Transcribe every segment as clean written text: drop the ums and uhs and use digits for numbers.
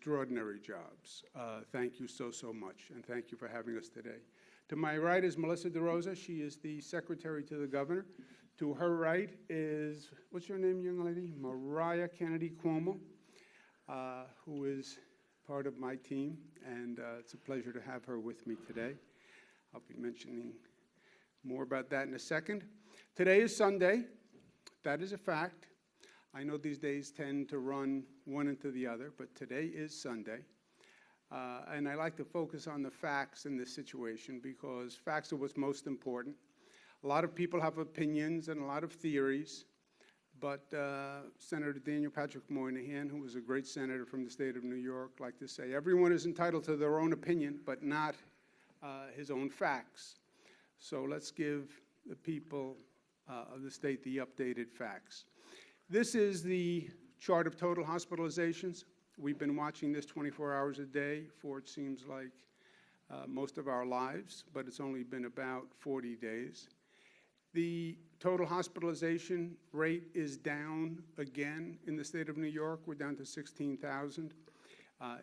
extraordinary jobs. Thank you so, so much, and thank you for having us today. To my right is Melissa DeRosa. She is the secretary to the governor. To her right is, what's your name, young lady? Mariah Kennedy Cuomo, who is part of my team, and it's a pleasure to have her with me today. I'll be mentioning more about that in a second. Today is Sunday. That is a fact. I know these days tend to run one into the other, but today is Sunday. And I like to focus on the facts in this situation because facts are what's most important. A lot of people have opinions and a lot of theories, but Senator Daniel Patrick Moynihan, who was a great senator from the state of New York, liked to say everyone is entitled to their own opinion, but not his own facts. So let's give the people of the state the updated facts. This is the chart of total hospitalizations. We've been watching this 24 hours a day for, it seems like, most of our lives, but it's only been about 40 days. The total hospitalization rate is down again in the state of New York. We're down to 16,000.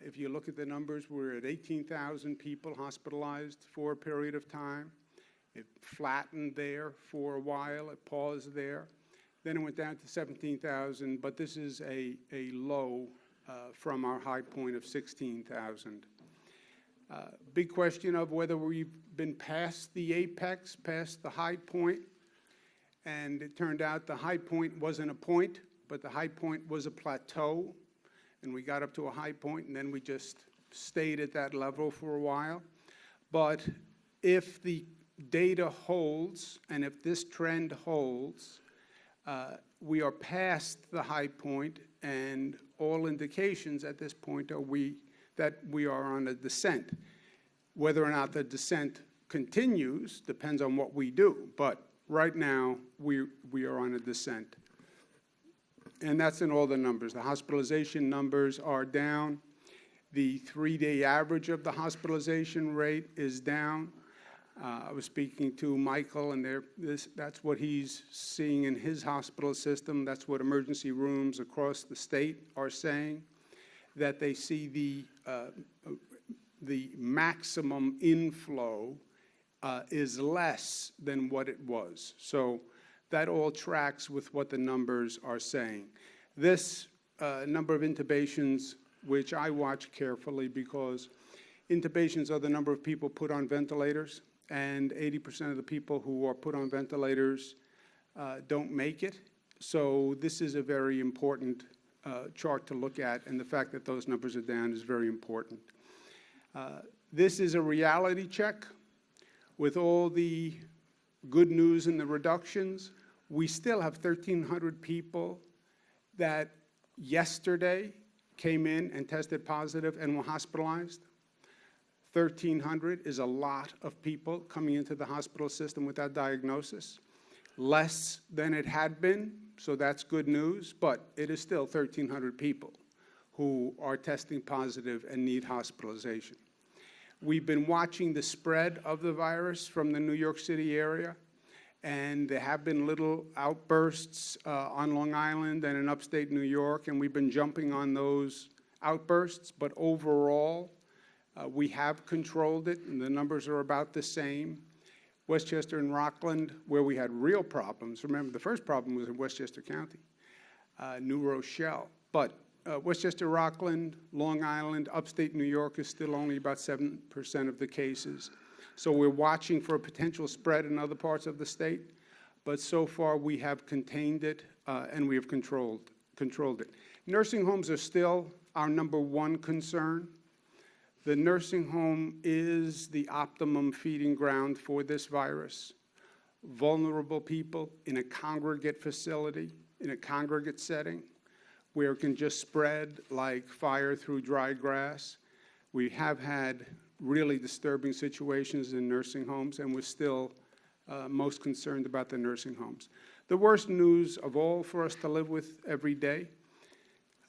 If you look at the numbers, we're at 18,000 people hospitalized for a period of time. It flattened there for a while. It paused there. Then it went down to 17,000, but this is a low from our high point of 16,000. Big question of whether we've been past the apex, past the high point, and it turned out the high point wasn't a point, but the high point was a plateau, and we got up to a high point, and then we just stayed at that level for a while. But if the data holds, and if this trend holds, we are past the high point, and all indications at this point are that we are on a descent. Whether or not the descent continues depends on what we do, but right now we are on a descent. And that's in all the numbers. The hospitalization numbers are down. The 3-day average of the hospitalization rate is down. I was speaking to Michael, and that's what he's seeing in his hospital system. That's what emergency rooms across the state are saying, that they see the maximum inflow is less than what it was. So that all tracks with what the numbers are saying. This number of intubations, which I watch carefully because intubations are the number of people put on ventilators, and 80% of the people who are put on ventilators don't make it. So this is a very important chart to look at, and the fact that those numbers are down is very important. This is a reality check. With all the good news and the reductions, we still have 1,300 people that yesterday came in and tested positive and were hospitalized. 1,300 is a lot of people coming into the hospital system with that diagnosis. Less than it had been, so that's good news, but it is still 1,300 people who are testing positive and need hospitalization. We've been watching the spread of the virus from the New York City area, and there have been little outbursts on Long Island and in upstate New York, and we've been jumping on those outbursts, but overall, we have controlled it, and the numbers are about the same. Westchester and Rockland, where we had real problems. Remember, the first problem was in Westchester County, New Rochelle. But Westchester, Rockland, Long Island, upstate New York is still only about 7% of the cases. So we're watching for a potential spread in other parts of the state. But so far, we have contained it, and we have controlled it. Nursing homes are still our #1 concern. The nursing home is the optimum feeding ground for this virus. Vulnerable people in a congregate facility, in a congregate setting, where it can just spread like fire through dry grass. We have had really disturbing situations in nursing homes, and we're still most concerned about the nursing homes. The worst news of all for us to live with every day,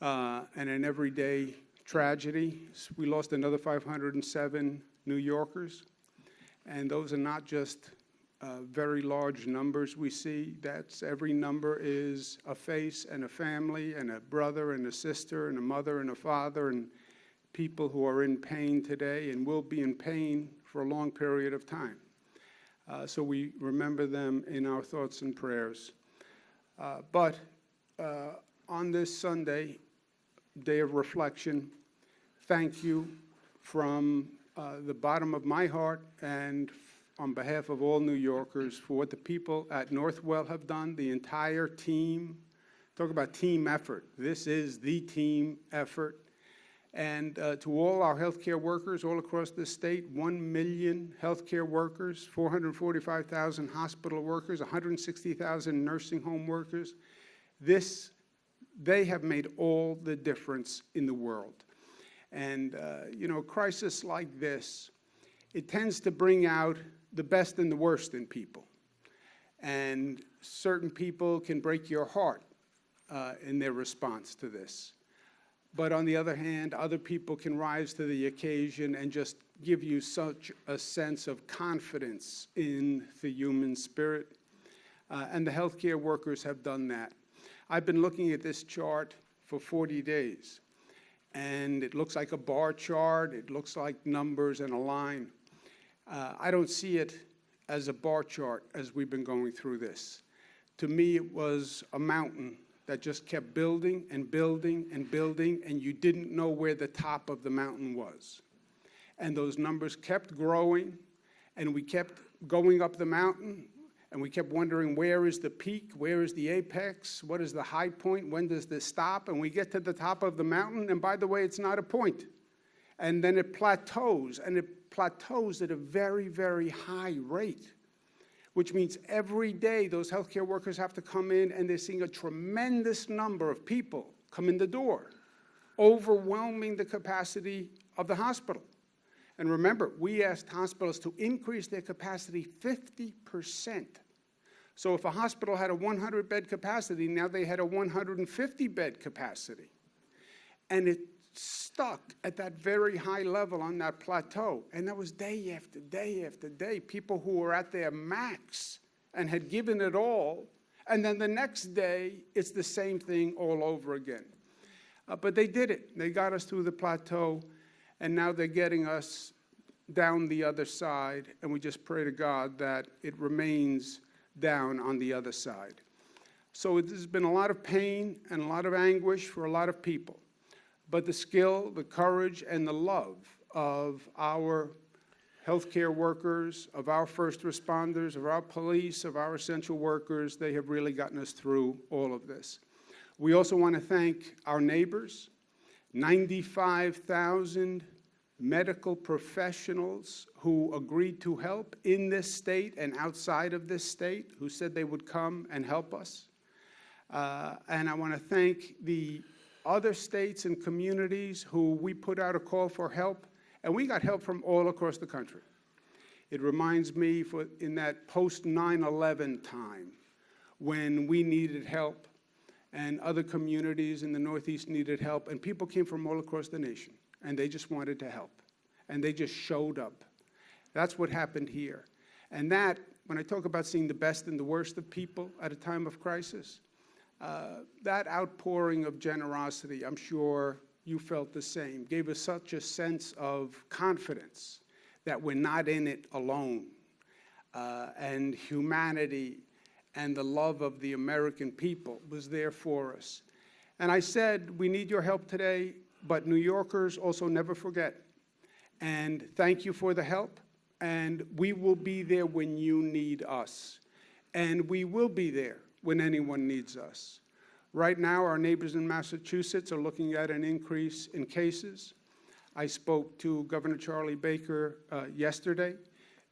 and an everyday tragedy, we lost another 507 New Yorkers, and those are not just very large numbers we see. That's every number is a face and a family and a brother and a sister and a mother and a father and people who are in pain today and will be in pain for a long period of time. So we remember them in our thoughts and prayers. But on this Sunday, day of reflection, thank you from the bottom of my heart and on behalf of all New Yorkers for what the people at Northwell have done, the entire team. Talk about team effort. This is the team effort. And to all our healthcare workers all across the state, 1 million healthcare workers, 445,000 hospital workers, 160,000 nursing home workers, they have made all the difference in the world. And, a crisis like this, it tends to bring out the best and the worst in people. And certain people can break your heart in their response to this. But on the other hand, other people can rise to the occasion and just give you such a sense of confidence in the human spirit. And the healthcare workers have done that. I've been looking at this chart for 40 days. And it looks like a bar chart. It looks like numbers and a line. I don't see it as a bar chart as we've been going through this. To me, it was a mountain that just kept building and building and building, and you didn't know where the top of the mountain was. And those numbers kept growing, and we kept going up the mountain, and we kept wondering, where is the peak? Where is the apex? What is the high point? When does this stop? And we get to the top of the mountain, and by the way, it's not a point. And then it plateaus, and it plateaus at a very, very high rate, which means every day those healthcare workers have to come in, and they're seeing a tremendous number of people come in the door, overwhelming the capacity of the hospital. And remember, we asked hospitals to increase their capacity 50%. So if a hospital had a 100-bed capacity, now they had a 150-bed capacity. And it stuck at that very high level on that plateau. And that was day after day after day, people who were at their max and had given it all. And then the next day, it's the same thing all over again. But they did it. They got us through the plateau, and now they're getting us down the other side. And we just pray to God that it remains down on the other side. So there's been a lot of pain and a lot of anguish for a lot of people. But the skill, the courage, and the love of our healthcare workers, of our first responders, of our police, of our essential workers, they have really gotten us through all of this. We also want to thank our neighbors, 95,000 medical professionals who agreed to help in this state and outside of this state, who said they would come and help us. And I want to thank the other states and communities who we put out a call for help, and we got help from all across the country. It reminds me in that post-9/11 time when we needed help and other communities in the Northeast needed help, and people came from all across the nation, and they just wanted to help, and they just showed up. That's what happened here. And that, when I talk about seeing the best and the worst of people at a time of crisis, that outpouring of generosity, I'm sure you felt the same, gave us such a sense of confidence that we're not in it alone. And humanity and the love of the American people was there for us. And I said, we need your help today, but New Yorkers also never forget. And thank you for the help, and we will be there when you need us. And we will be there when anyone needs us. Right now, our neighbors in Massachusetts are looking at an increase in cases. I spoke to Governor Charlie Baker yesterday.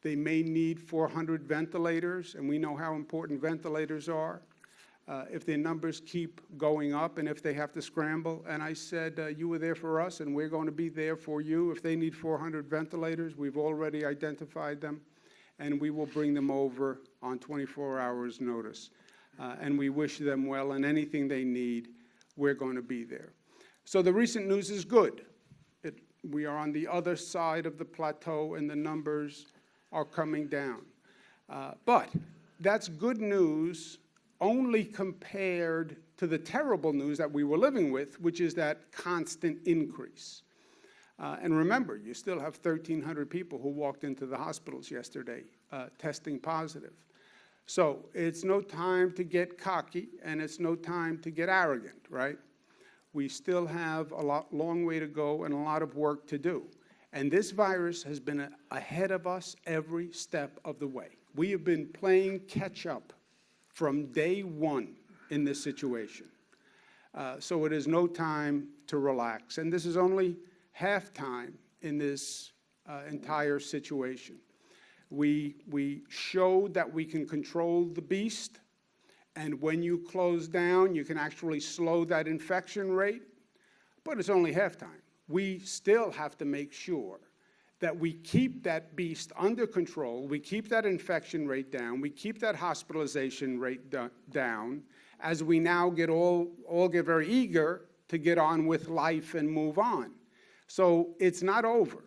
They may need 400 ventilators, and we know how important ventilators are. If their numbers keep going up and if they have to scramble. And I said, you were there for us, and we're going to be there for you. If they need 400 ventilators, we've already identified them, and we will bring them over on 24 hours' notice. And we wish them well, and anything they need, we're going to be there. So the recent news is good. We are on the other side of the plateau, and the numbers are coming down. But that's good news only compared to the terrible news that we were living with, which is that constant increase. And remember, you still have 1,300 people who walked into the hospitals yesterday testing positive. So it's no time to get cocky, and it's no time to get arrogant, right? We still have a long way to go and a lot of work to do. And this virus has been ahead of us every step of the way. We have been playing catch-up from day one in this situation. So it is no time to relax. And this is only halftime in this entire situation. We showed that we can control the beast, and when you close down, you can actually slow that infection rate, but it's only halftime. We still have to make sure that we keep that beast under control, we keep that infection rate down, we keep that hospitalization rate down, as we now all get very eager to get on with life and move on. So it's not over.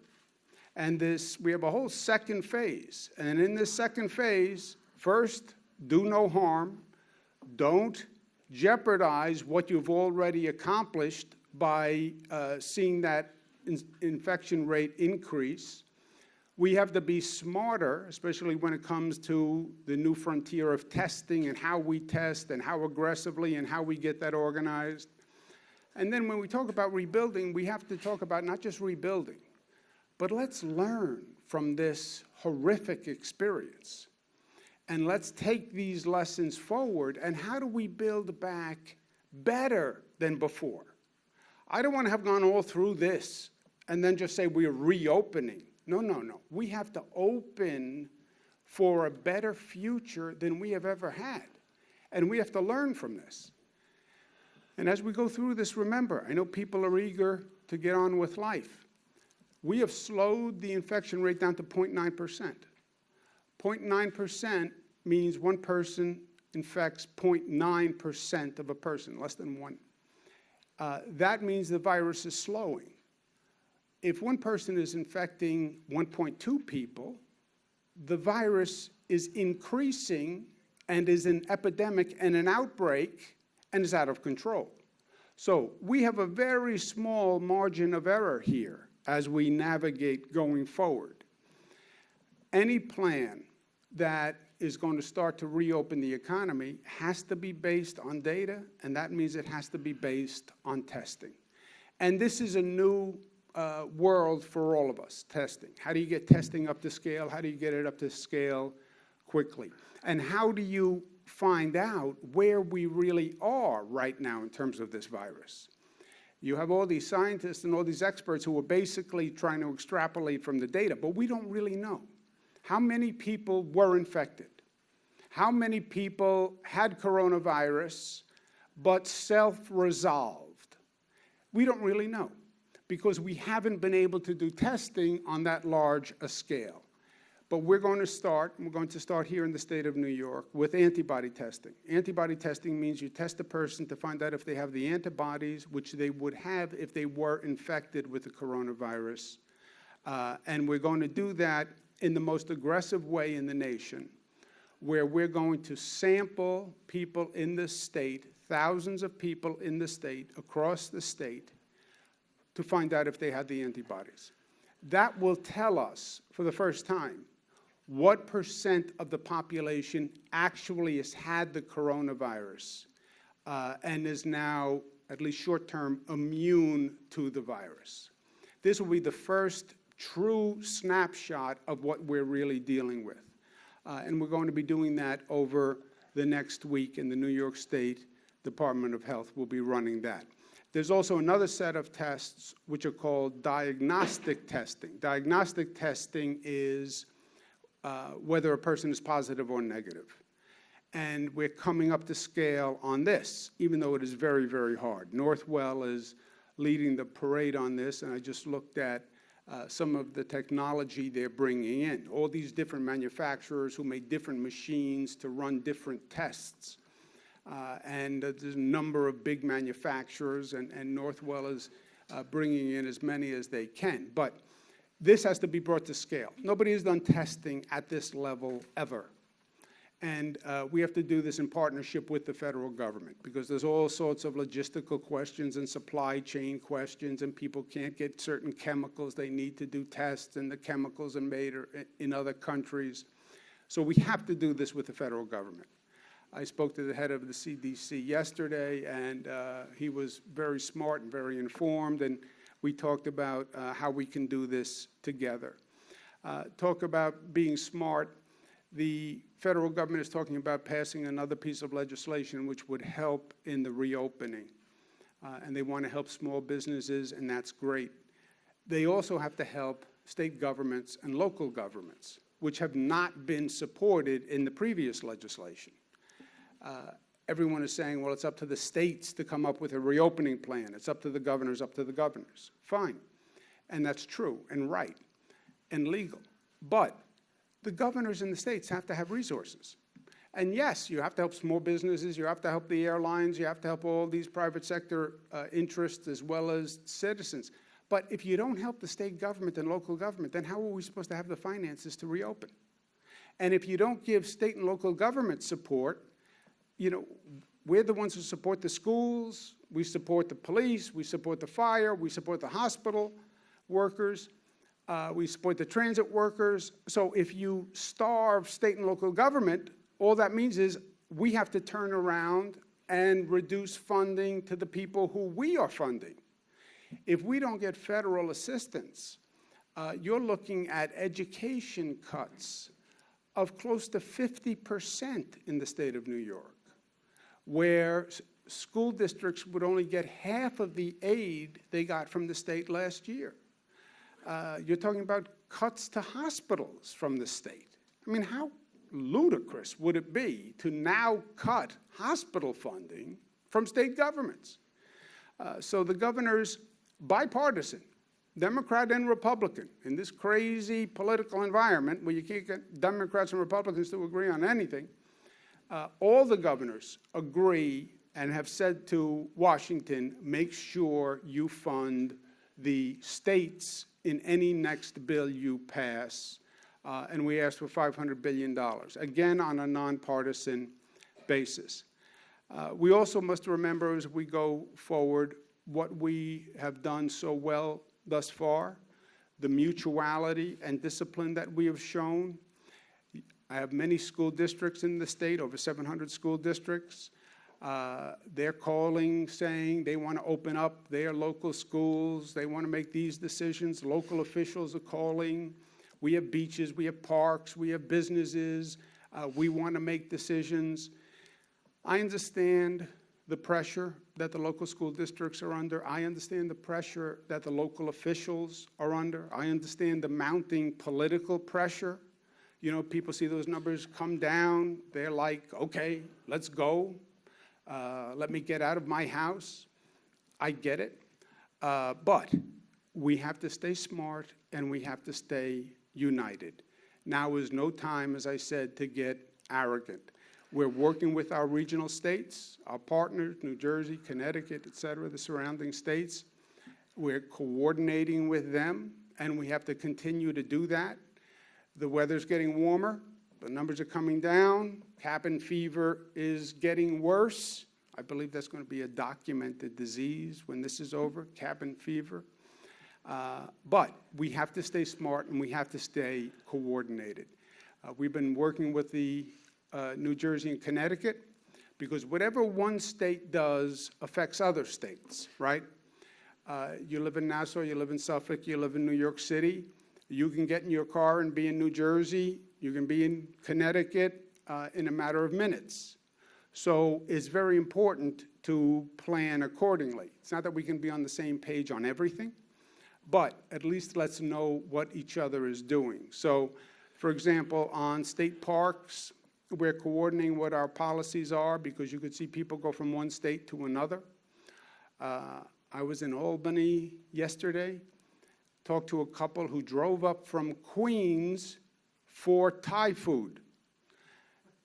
And we have a whole second phase. And in this second phase, first, do no harm. Don't jeopardize what you've already accomplished by seeing that infection rate increase. We have to be smarter, especially when it comes to the new frontier of testing and how we test and how aggressively and how we get that organized. And then when we talk about rebuilding, we have to talk about not just rebuilding, but let's learn from this horrific experience. And let's take these lessons forward, and how do we build back better than before? I don't want to have gone all through this and then just say we're reopening. No, no, no. We have to open for a better future than we have ever had. And we have to learn from this. And as we go through this, remember, I know people are eager to get on with life. We have slowed the infection rate down to 0.9%. 0.9% means one person infects 0.9% of a person, less than one. That means the virus is slowing. If one person is infecting 1.2 people, the virus is increasing and is an epidemic and an outbreak and is out of control. So we have a very small margin of error here as we navigate going forward. Any plan that is going to start to reopen the economy has to be based on data, and that means it has to be based on testing. And this is a new world for all of us, testing. How do you get testing up to scale? How do you get it up to scale quickly? And how do you find out where we really are right now in terms of this virus? You have all these scientists and all these experts who are basically trying to extrapolate from the data, but we don't really know. How many people were infected? How many people had coronavirus but self-resolved? We don't really know, because we haven't been able to do testing on that large a scale. But we're going to start here in the state of New York with antibody testing. Antibody testing means you test a person to find out if they have the antibodies which they would have if they were infected with the coronavirus. And we're going to do that in the most aggressive way in the nation, where we're going to sample people in the state, thousands of people in the state, across the state, to find out if they had the antibodies. That will tell us, for the first time, what % of the population actually has had the coronavirus and is now, at least short-term, immune to the virus. This will be the first true snapshot of what we're really dealing with. And we're going to be doing that over the next week, and the New York State Department of Health will be running that. There's also another set of tests which are called diagnostic testing. Diagnostic testing is whether a person is positive or negative. And we're coming up to scale on this, even though it is very, very hard. Northwell is leading the parade on this, and I just looked at some of the technology they're bringing in. All these different manufacturers who made different machines to run different tests. And there's a number of big manufacturers, and Northwell is bringing in as many as they can. But this has to be brought to scale. Nobody has done testing at this level ever. And we have to do this in partnership with the federal government, because there's all sorts of logistical questions and supply chain questions, and people can't get certain chemicals. They need to do tests, and the chemicals are made in other countries. So we have to do this with the federal government. I spoke to the head of the CDC yesterday, and he was very smart and very informed, and we talked about how we can do this together. Talk about being smart. The federal government is talking about passing another piece of legislation which would help in the reopening. And they want to help small businesses, and that's great. They also have to help state governments and local governments, which have not been supported in the previous legislation. Everyone is saying, well, it's up to the states to come up with a reopening plan. It's up to the governors, up to the governors. Fine. And that's true and right and legal. But the governors in the states have to have resources. And yes, you have to help small businesses, you have to help the airlines, you have to help all these private sector interests as well as citizens. But if you don't help the state government and local government, then how are we supposed to have the finances to reopen? And if you don't give state and local government support, you know, we're the ones who support the schools, we support the police, we support the fire, we support the hospital workers, we support the transit workers. So if you starve state and local government, all that means is we have to turn around and reduce funding to the people who we are funding. If we don't get federal assistance, you're looking at education cuts of close to 50% in the state of New York, where school districts would only get half of the aid they got from the state last year. You're talking about cuts to hospitals from the state. I mean, how ludicrous would it be to now cut hospital funding from state governments? So the governors, bipartisan, Democrat and Republican, in this crazy political environment where you can't get Democrats and Republicans to agree on anything, all the governors agree and have said to Washington, make sure you fund the states in any next bill you pass, and we asked for $500 billion, again on a nonpartisan basis. We also must remember as we go forward what we have done so well thus far, the mutuality and discipline that we have shown. I have many school districts in the state, over 700 school districts. They're calling, saying they want to open up their local schools. They want to make these decisions. Local officials are calling. We have beaches, we have parks, we have businesses. We want to make decisions. I understand the pressure that the local school districts are under. I understand the pressure that the local officials are under. I understand the mounting political pressure. You know, people see those numbers come down. They're like, okay, let's go. Let me get out of my house. I get it. But we have to stay smart and we have to stay united. Now is no time, as I said, to get arrogant. We're working with our regional states, our partners, New Jersey, Connecticut, et cetera, the surrounding states. We're coordinating with them, and we have to continue to do that. The weather's getting warmer. The numbers are coming down. Cabin fever is getting worse. I believe that's going to be a documented disease when this is over, cabin fever. But we have to stay smart and we have to stay coordinated. We've been working with the New Jersey and Connecticut because whatever one state does affects other states, right? You live in Nassau, you live in Suffolk, you live in New York City. You can get in your car and be in New Jersey. You can be in Connecticut in a matter of minutes. So it's very important to plan accordingly. It's not that we can be on the same page on everything, but at least let's know what each other is doing. So, for example, on state parks, we're coordinating what our policies are because you could see people go from one state to another. I was in Albany yesterday, talked to a couple who drove up from Queens for Thai food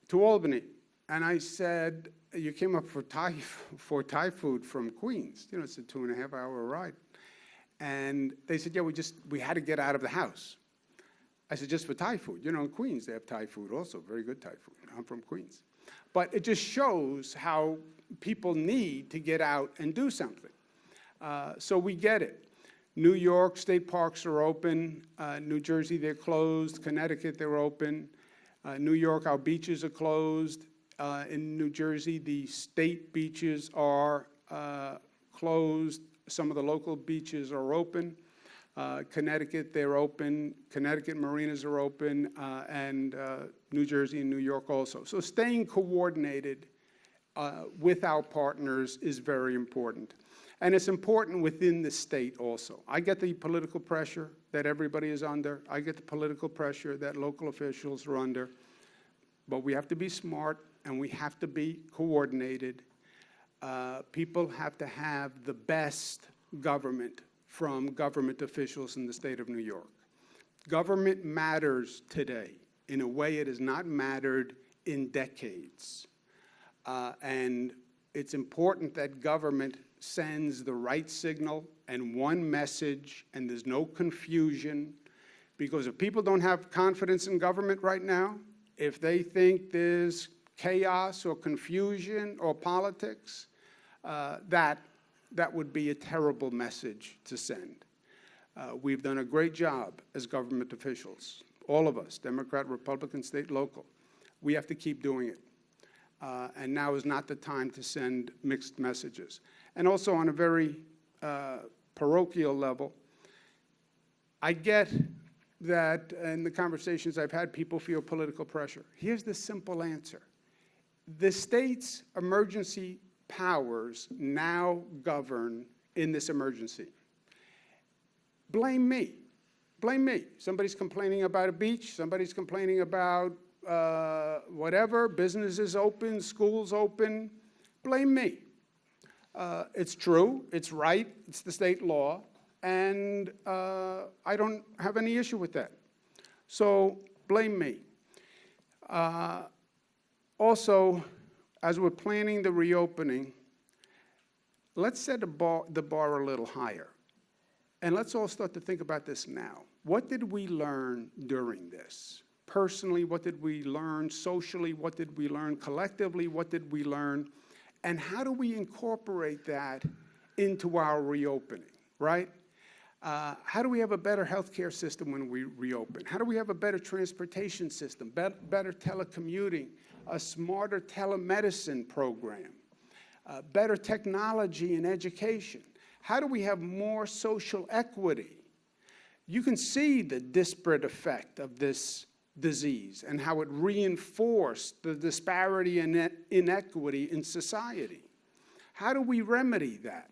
to Albany. And I said, you came up for Thai food from Queens. You know, it's a 2.5-hour ride. And they said, yeah, we had to get out of the house. I said, just for Thai food. You know, in Queens, they have Thai food also, very good Thai food. I'm from Queens. But it just shows how people need to get out and do something. So we get it. New York, state parks are open. New Jersey, they're closed. Connecticut, they're open. New York, our beaches are closed. In New Jersey, the state beaches are closed. Some of the local beaches are open. Connecticut, they're open. Connecticut marinas are open, and New Jersey and New York also. So staying coordinated with our partners is very important. And it's important within the state also. I get the political pressure that everybody is under. I get the political pressure that local officials are under. But we have to be smart, and we have to be coordinated. People have to have the best government from government officials in the state of New York. Government matters today in a way it has not mattered in decades. And it's important that government sends the right signal and one message, and there's no confusion, because if people don't have confidence in government right now, if they think there's chaos or confusion or politics, that would be a terrible message to send. We've done a great job as government officials, all of us, Democrat, Republican, state, local. We have to keep doing it. And now is not the time to send mixed messages. And also on a very parochial level, I get that in the conversations I've had, people feel political pressure. Here's the simple answer. The state's emergency powers now govern in this emergency. Blame me. Blame me. Somebody's complaining about a beach. Somebody's complaining about whatever. Businesses open, schools open. Blame me. It's true. It's right. It's the state law. And I don't have any issue with that. So blame me. Also, as we're planning the reopening, let's set the bar a little higher. And let's all start to think about this now. What did we learn during this? Personally, what did we learn? Socially, what did we learn? Collectively, what did we learn? And how do we incorporate that into our reopening, right? How do we have a better healthcare system when we reopen? How do we have a better transportation system, better telecommuting, a smarter telemedicine program, better technology in education? How do we have more social equity? You can see the disparate effect of this disease and how it reinforced the disparity and inequity in society. How do we remedy that?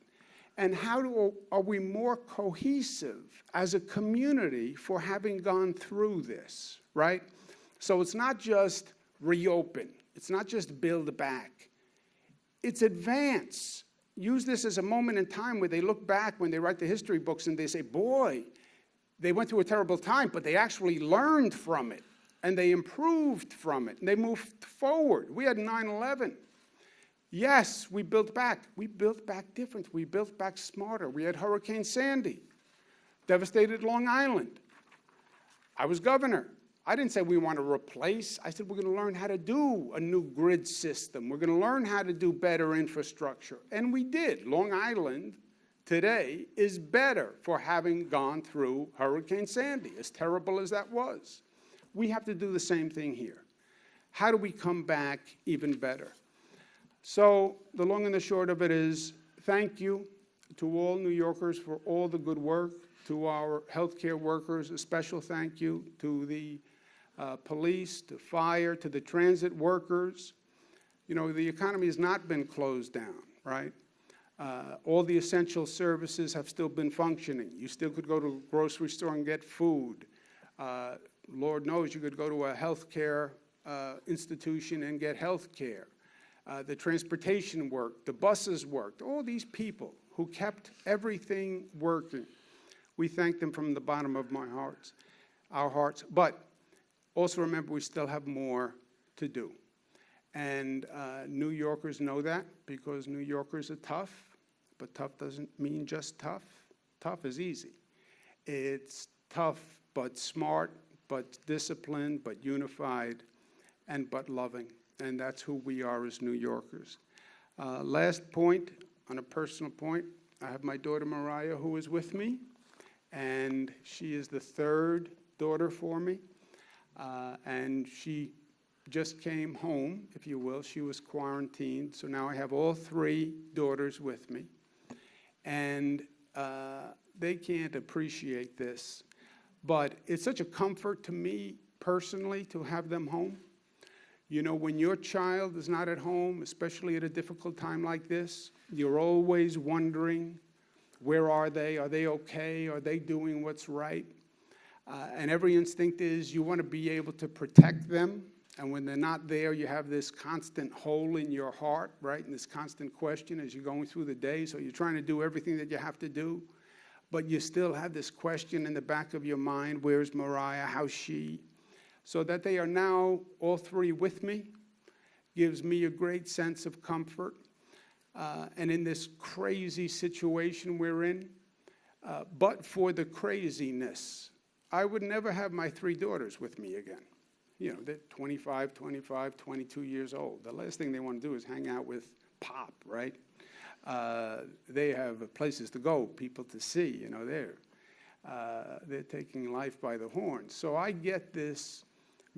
And how are we more cohesive as a community for having gone through this, right? So it's not just reopen. It's not just build back. It's advance. Use this as a moment in time where they look back when they write the history books and they say, boy, they went through a terrible time, but they actually learned from it, and they improved from it, and they moved forward. We had 9/11. Yes, we built back. We built back different. We built back smarter. We had Hurricane Sandy, devastated Long Island. I was governor. I didn't say we want to replace. I said we're going to learn how to do a new grid system. We're going to learn how to do better infrastructure. And we did. Long Island today is better for having gone through Hurricane Sandy, as terrible as that was. We have to do the same thing here. How do we come back even better? So the long and the short of it is, thank you to all New Yorkers for all the good work, to our healthcare workers, a special thank you to the police, to fire, to the transit workers. You know, the economy has not been closed down, right? All the essential services have still been functioning. You still could go to a grocery store and get food. Lord knows you could go to a healthcare institution and get health care. The transportation worked, the buses worked, all these people who kept everything working. We thank them from the bottom of our hearts. But also remember, we still have more to do. And New Yorkers know that, because New Yorkers are tough, but tough doesn't mean just tough. Tough is easy. It's tough but smart, but disciplined, but unified, and but loving. And that's who we are as New Yorkers. Last point, on a personal point, I have my daughter Mariah, who is with me, and she is the third daughter for me. And she just came home, if you will. She was quarantined, so now I have all three daughters with me. And they can't appreciate this, but it's such a comfort to me personally to have them home. You know, when your child is not at home, especially at a difficult time like this, you're always wondering, where are they? Are they okay? Are they doing what's right? And every instinct is you want to be able to protect them. And when they're not there, you have this constant hole in your heart, right? And this constant question as you're going through the day. So you're trying to do everything that you have to do, but you still have this question in the back of your mind, where's Mariah? How's she? So that they are now all three with me gives me a great sense of comfort. And in this crazy situation we're in, but for the craziness, I would never have my three daughters with me again. You know, they're 25, 22 years old. The last thing they want to do is hang out with Pop, right? They have places to go, people to see, you know, they're taking life by the horns. So I get this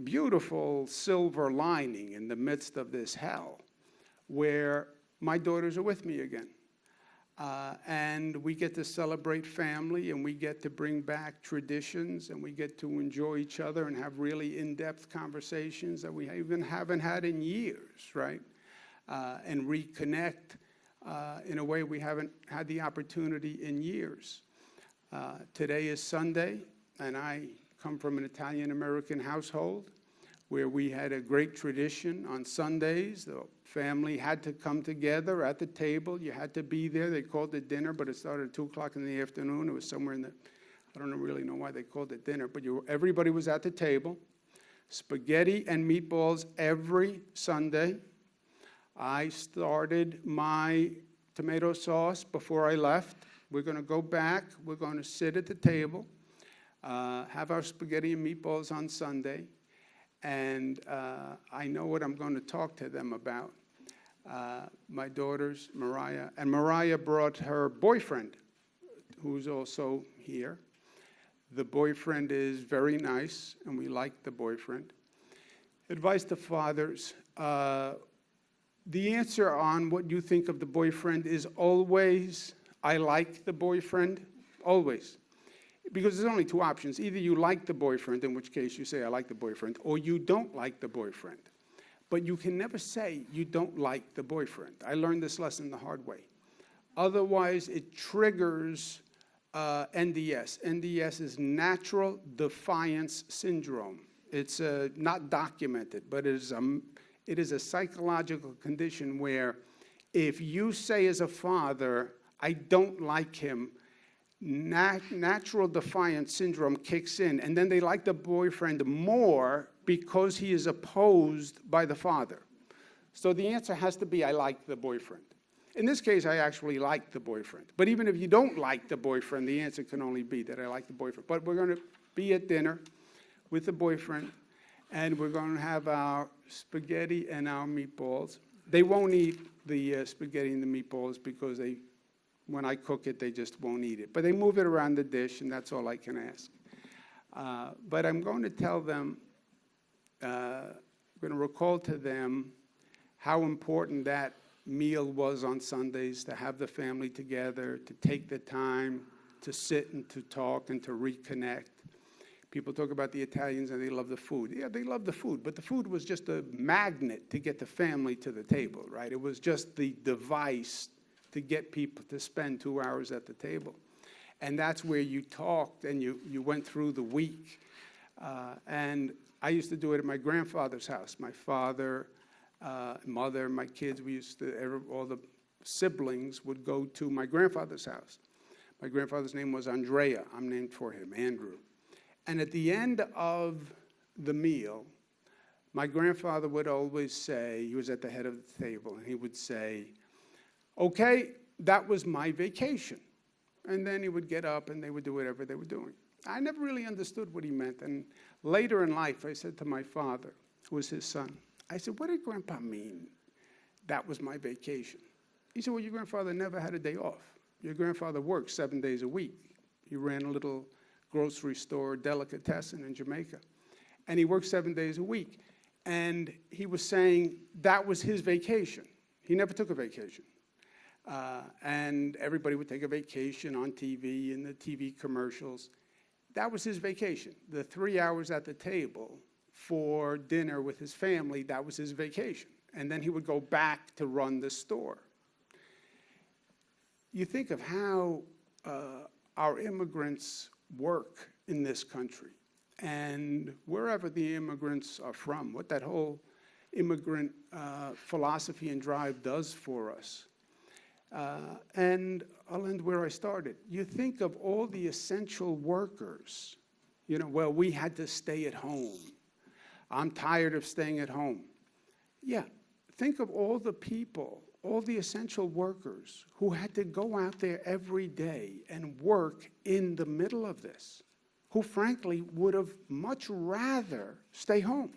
beautiful silver lining in the midst of this hell where my daughters are with me again. And we get to celebrate family, and we get to bring back traditions, and we get to enjoy each other and have really in-depth conversations that we even haven't had in years, right? And reconnect in a way we haven't had the opportunity in years. Today is Sunday, and I come from an Italian-American household where we had a great tradition on Sundays. The family had to come together at the table. You had to be there. They called it dinner, but it started at 2 o'clock in the afternoon. It was somewhere in the, I don't really know why they called it dinner, but everybody was at the table. Spaghetti and meatballs every Sunday. I started my tomato sauce before I left. We're going to go back. We're going to sit at the table, have our spaghetti and meatballs on Sunday. And I know what I'm going to talk to them about. My daughters, Mariah, and Mariah brought her boyfriend, who's also here. The boyfriend is very nice, and we like the boyfriend. Advice to fathers. The answer on what you think of the boyfriend is always, I like the boyfriend, always. Because there's only two options. Either you like the boyfriend, in which case you say, I like the boyfriend, or you don't like the boyfriend. But you can never say you don't like the boyfriend. I learned this lesson the hard way. Otherwise, it triggers NDS. NDS is natural defiance syndrome. It's not documented, but it is a psychological condition where if you say as a father, I don't like him, natural defiance syndrome kicks in, and then they like the boyfriend more because he is opposed by the father. So the answer has to be, I like the boyfriend. In this case, I actually like the boyfriend. But even if you don't like the boyfriend, the answer can only be that I like the boyfriend. But we're going to be at dinner with the boyfriend, and we're going to have our spaghetti and our meatballs. They won't eat the spaghetti and the meatballs because when I cook it, they just won't eat it. But they move it around the dish, and that's all I can ask. But I'm going to tell them, I'm going to recall to them how important that meal was on Sundays, to have the family together, to take the time to sit and to talk and to reconnect. People talk about the Italians and they love the food. Yeah, they love the food, but the food was just a magnet to get the family to the table, right? It was just the device to get people to spend 2 hours at the table. And that's where you talked and you went through the week. And I used to do it at my grandfather's house. My father, mother, my kids, all the siblings would go to my grandfather's house. My grandfather's name was Andrea. I'm named for him, Andrew. And at the end of the meal, my grandfather would always say, he was at the head of the table, and he would say, okay, that was my vacation. And then he would get up and they would do whatever they were doing. I never really understood what he meant. And later in life, I said to my father, who was his son, I said, what did Grandpa mean? That was my vacation. He said, well, your grandfather never had a day off. Your grandfather worked 7 days a week. He ran a little grocery store, delicatessen in Jamaica. And he worked 7 days a week. And he was saying that was his vacation. He never took a vacation. And everybody would take a vacation on TV in the TV commercials. That was his vacation. The 3 hours at the table for dinner with his family, that was his vacation. And then he would go back to run the store. You think of how our immigrants work in this country, and wherever the immigrants are from, what that whole immigrant philosophy and drive does for us. And I'll end where I started. You think of all the essential workers, you know, well, we had to stay at home. I'm tired of staying at home. Yeah, think of all the people, all the essential workers who had to go out there every day and work in the middle of this, who frankly would have much rather stay home.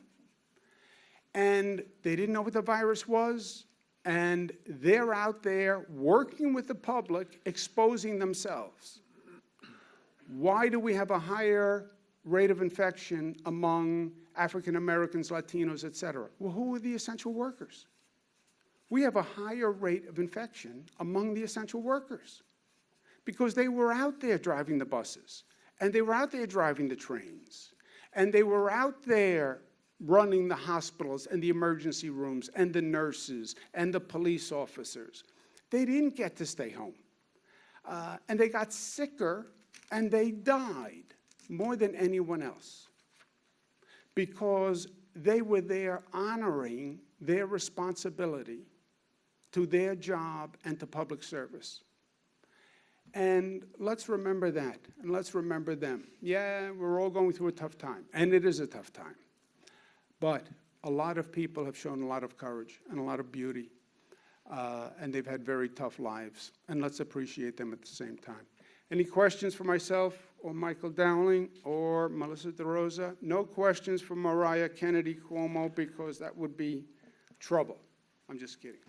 And they didn't know what the virus was, and they're out there working with the public, exposing themselves. Why do we have a higher rate of infection among African Americans, Latinos, et cetera? Well, who are the essential workers? We have a higher rate of infection among the essential workers because they were out there driving the buses, and they were out there driving the trains, and they were out there running the hospitals and the emergency rooms and the nurses and the police officers. They didn't get to stay home. And they got sicker and they died more than anyone else because they were there honoring their responsibility to their job and to public service. And let's remember that, and let's remember them. Yeah, we're all going through a tough time, and it is a tough time. But a lot of people have shown a lot of courage and a lot of beauty, and they've had very tough lives, and let's appreciate them at the same time. Any questions for myself or Michael Dowling or Melissa DeRosa? No questions for Mariah Kennedy Cuomo, because that would be trouble. I'm just kidding.